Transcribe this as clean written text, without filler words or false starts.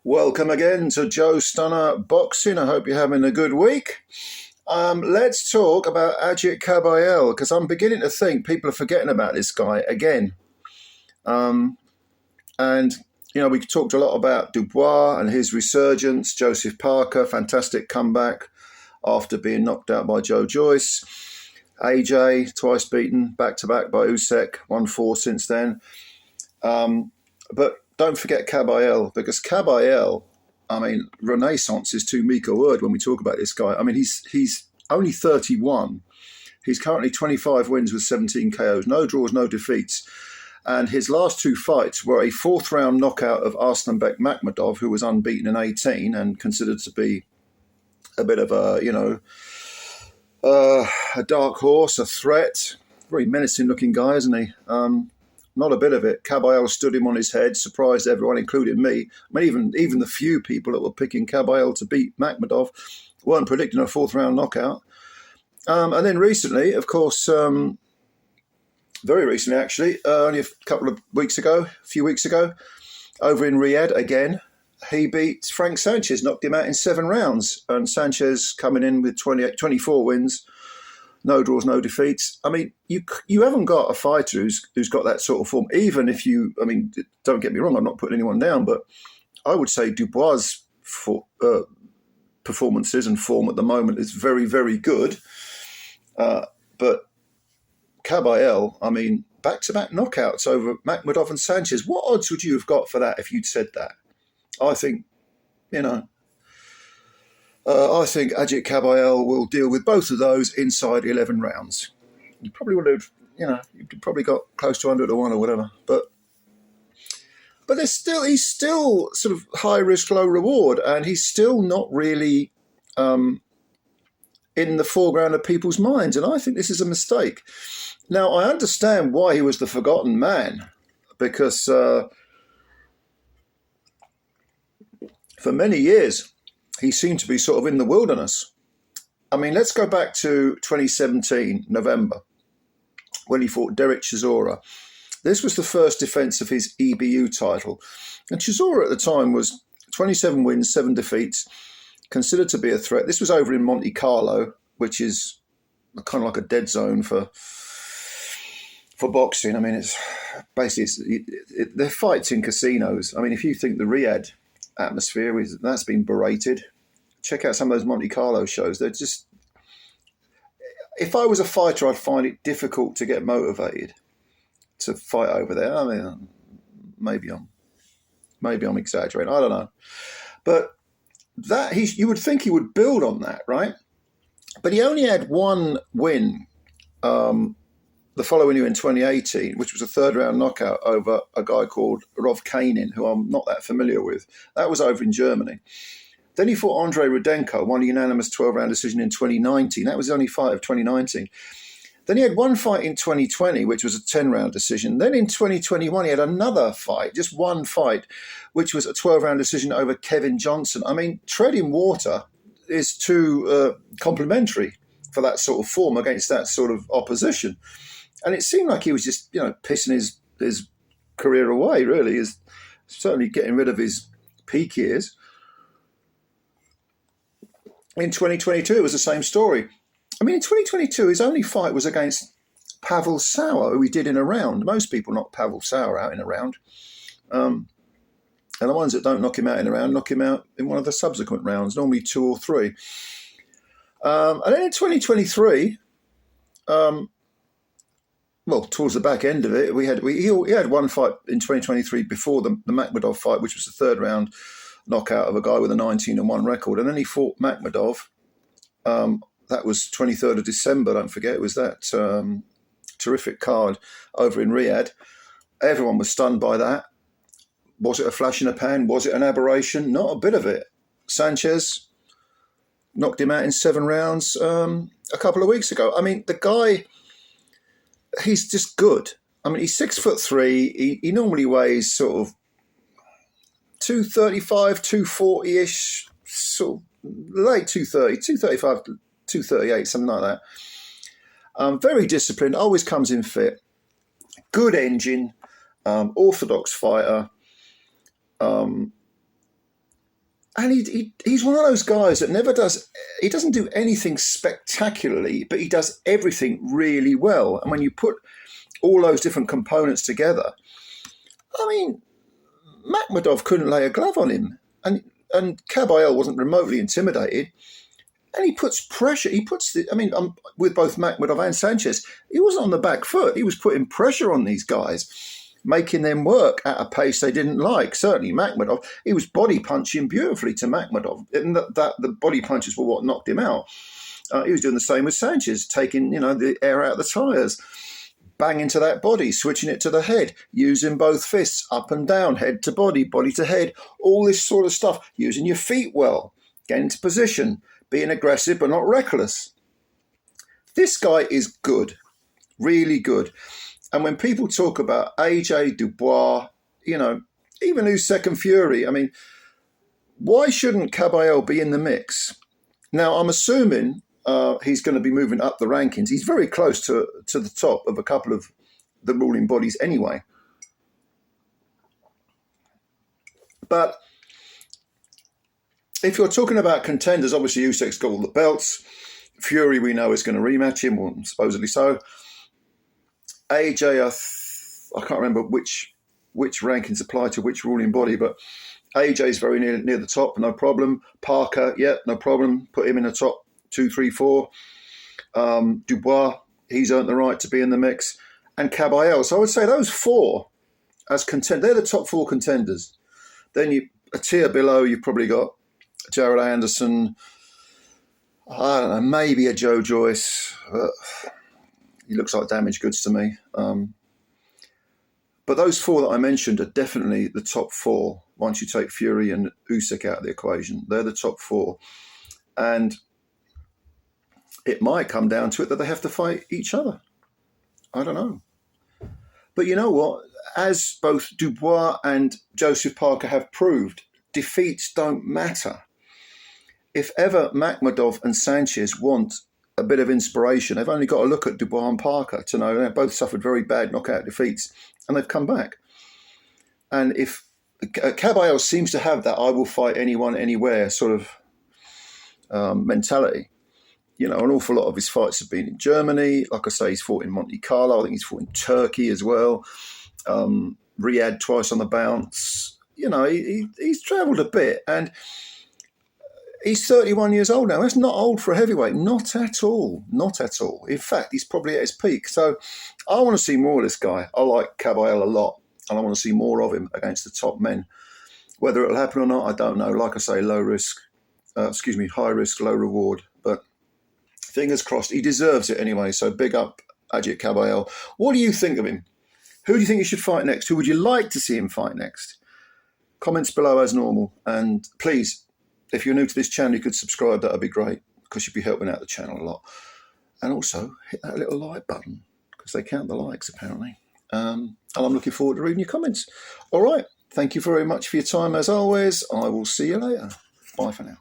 Welcome again to Joe Stunner Boxing. I hope you're having a good week. Let's talk about Agit Kabayel, because I'm beginning to think people are forgetting about this guy again. We talked a lot about Dubois and his resurgence. Joseph Parker, fantastic comeback after being knocked out by Joe Joyce. AJ, twice beaten, back-to-back by Usyk, 1-4 since then. But don't forget Kabayel, because Kabayel, renaissance is too meek a word when we talk about this guy. He's only 31. He's currently 25 wins with 17 KOs, no draws, no defeats. And his last two fights were a fourth-round knockout of Arslanbek Makhmudov, who was unbeaten in 18 and considered to be a bit of a dark horse, a threat. Very menacing-looking guy, isn't he? Not a bit of it. Kabayel stood him on his head, surprised everyone, including me. Even the few people that were picking Kabayel to beat Makhmudov weren't predicting a fourth-round knockout. And then recently, of course, very recently actually, only a few weeks ago, over in Riyadh again, he beat Frank Sanchez, knocked him out in 7 rounds. And Sanchez coming in with 24 wins, no draws, no defeats. You haven't got a fighter who's got that sort of form. Even if don't get me wrong, I'm not putting anyone down, but I would say Dubois' performances and form at the moment is very, very good. But Kabayel, back-to-back knockouts over Makhmudov and Sanchez. What odds would you have got for that if you'd said that? I think Agit Kabayel will deal with both of those inside 11 rounds. You probably would have, you'd probably got close to 100 to 1 or whatever. But he's still sort of high risk, low reward, and he's still not really in the foreground of people's minds. And I think this is a mistake. Now, I understand why he was the forgotten man, because for many years, he seemed to be sort of in the wilderness. Let's go back to 2017, November, when he fought Derek Chisora. This was the first defense of his EBU title. And Chisora at the time was 27 wins, 7 defeats, considered to be a threat. This was over in Monte Carlo, which is kind of like a dead zone for boxing. It's basically, they're fights in casinos. If you think the Riyadh atmosphere that's been berated, check out some of those Monte Carlo shows. They're just, if I was a fighter, I'd find it difficult to get motivated to fight over there. Maybe I'm exaggerating. I don't know, but that you would think he would build on that, right? But he only had one win the following year in 2018, which was a third-round knockout over a guy called Rov Kanin, who I'm not that familiar with. That was over in Germany. Then he fought Andrei Rudenko, won a unanimous 12-round decision in 2019. That was the only fight of 2019. Then he had one fight in 2020, which was a 10-round decision. Then in 2021, he had another fight, just one fight, which was a 12-round decision over Kevin Johnson. Treading water is too complimentary for that sort of form against that sort of opposition. And it seemed like he was just, pissing his career away, really. Is certainly getting rid of his peak years. In 2022, it was the same story. In 2022, his only fight was against Pavel Sauer, who he did in a round. Most people knock Pavel Sauer out in a round. And the ones that don't knock him out in a round, knock him out in one of the subsequent rounds, normally 2 or 3. And then in 2023... towards the back end of it, he had one fight in 2023 before the Makhmudov fight, which was the third round knockout of a guy with a 19-1 record. And then he fought Makhmudov. That was 23rd of December, don't forget. It was that terrific card over in Riyadh. Everyone was stunned by that. Was it a flash in a pan? Was it an aberration? Not a bit of it. Sanchez knocked him out in 7 rounds a couple of weeks ago. The guy... he's just good. He's 6'3". He normally weighs sort of 235, 240-ish, sort of late 230, 235, 238, something like that. Very disciplined, always comes in fit. Good engine, orthodox fighter. And he's one of those guys that he doesn't do anything spectacularly, but he does everything really well. And when you put all those different components together, I mean, Makhmudov couldn't lay a glove on him. And Kabayel wasn't remotely intimidated. And he puts pressure. With both Makhmudov and Sanchez, he wasn't on the back foot. He was putting pressure on these guys, making them work at a pace they didn't like. Certainly Makhmudov, he was body punching beautifully to Makhmudov. And that the body punches were what knocked him out. He was doing the same with Sanchez, taking the air out of the tyres, banging to that body, switching it to the head, using both fists up and down, head to body, body to head, all this sort of stuff, using your feet well, getting into position, being aggressive but not reckless. This guy is good, really good. And when people talk about AJ, Dubois, even Usyk and Fury, I mean, why shouldn't Kabayel be in the mix? Now, I'm assuming he's going to be moving up the rankings. He's very close to the top of a couple of the ruling bodies anyway. But if you're talking about contenders, obviously Usyk's got all the belts. Fury, we know, is going to rematch him, or supposedly so. AJ, I can't remember which rankings apply to which ruling body, but AJ's very near the top, no problem. Parker, yeah, no problem. Put him in the top 2, 3, 4. Dubois, he's earned the right to be in the mix. And Kabayel. So I would say those four as contenders, they're the top 4 contenders. Then a tier below, you've probably got Jared Anderson, I don't know, maybe a Joe Joyce. He looks like damaged goods to me. But those 4 that I mentioned are definitely the top 4 once you take Fury and Usyk out of the equation. They're the top 4. And it might come down to it that they have to fight each other. I don't know. But you know what? As both Dubois and Joseph Parker have proved, defeats don't matter. If ever Makhmudov and Sanchez want a bit of inspiration, they've only got to look at Dubois and Parker to know they both suffered very bad knockout defeats, and they've come back. And if Kabayel seems to have that I will fight anyone, anywhere sort of mentality. An awful lot of his fights have been in Germany. Like I say, he's fought in Monte Carlo. I think he's fought in Turkey as well. Riyadh twice on the bounce. He's travelled a bit, and he's 31 years old now. That's not old for a heavyweight. Not at all. Not at all. In fact, he's probably at his peak. So I want to see more of this guy. I like Kabayel a lot, and I want to see more of him against the top men. Whether it'll happen or not, I don't know. Like I say, high risk, low reward. But fingers crossed. He deserves it anyway. So big up Agit Kabayel. What do you think of him? Who do you think he should fight next? Who would you like to see him fight next? Comments below as normal. And please, if you're new to this channel, you could subscribe. That would be great, because you'd be helping out the channel a lot. And also hit that little like button, because they count the likes apparently. And I'm looking forward to reading your comments. All right. Thank you very much for your time as always. I will see you later. Bye for now.